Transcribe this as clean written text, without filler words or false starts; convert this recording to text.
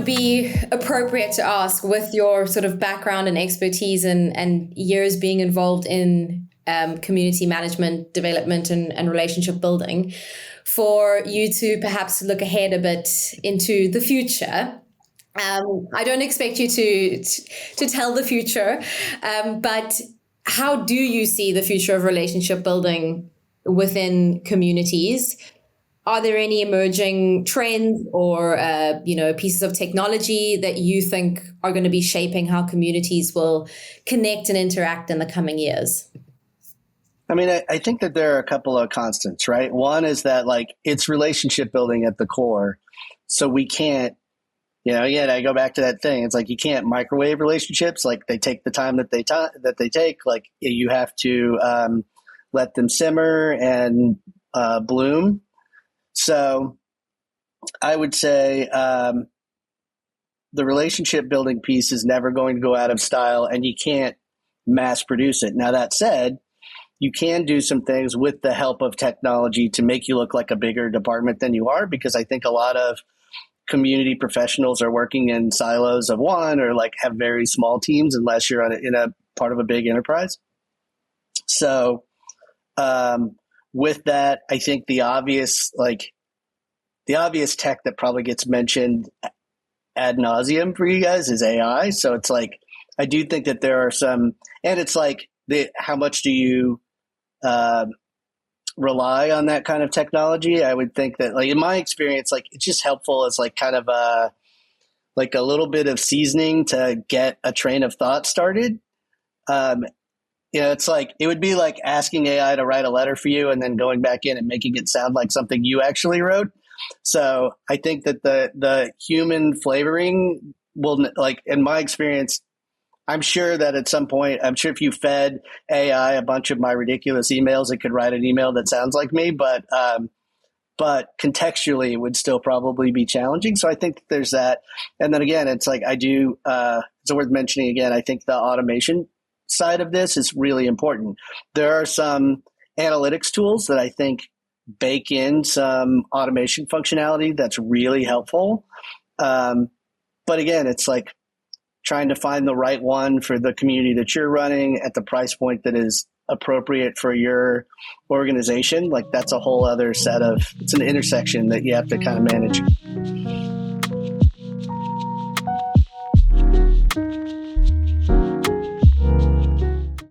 would be appropriate to ask, with your sort of background and expertise and years being involved in community management, development, and relationship building, for you to perhaps look ahead a bit into the future. I don't expect you to tell the future, but how do you see the future of relationship building within communities? Are there any emerging trends or pieces of technology that you think are going to be shaping how communities will connect and interact in the coming years? I mean, I think that there are a couple of constants, right? One is that it's relationship building at the core. So we can't, again, I go back to that thing. It's you can't microwave relationships. They take the time that they take. You have to let them simmer and bloom. So I would say the relationship building piece is never going to go out of style, and you can't mass produce it. Now, that said, you can do some things with the help of technology to make you look like a bigger department than you are, because I think a lot of community professionals are working in silos of one, or have very small teams unless you're in a part of a big enterprise. So with that, I think the obvious tech that probably gets mentioned ad nauseum for you guys is AI. So it's I do think that there are some, and it's how much do you rely on that kind of technology? I would think that in my experience, it's just helpful as kind of a little bit of seasoning to get a train of thought started. It's it would be like asking AI to write a letter for you and then going back in and making it sound like something you actually wrote. So I think that the human flavoring will, in my experience, I'm sure that at some point, if you fed AI a bunch of my ridiculous emails, it could write an email that sounds like me, but contextually it would still probably be challenging. So I think there's that. And then again, it's it's worth mentioning again, I think the automation side of this is really important. There are some analytics tools that I think bake in some automation functionality that's really helpful. But again, it's trying to find the right one for the community that you're running at the price point that is appropriate for your organization. That's a whole other set of, it's an intersection that you have to kind of manage.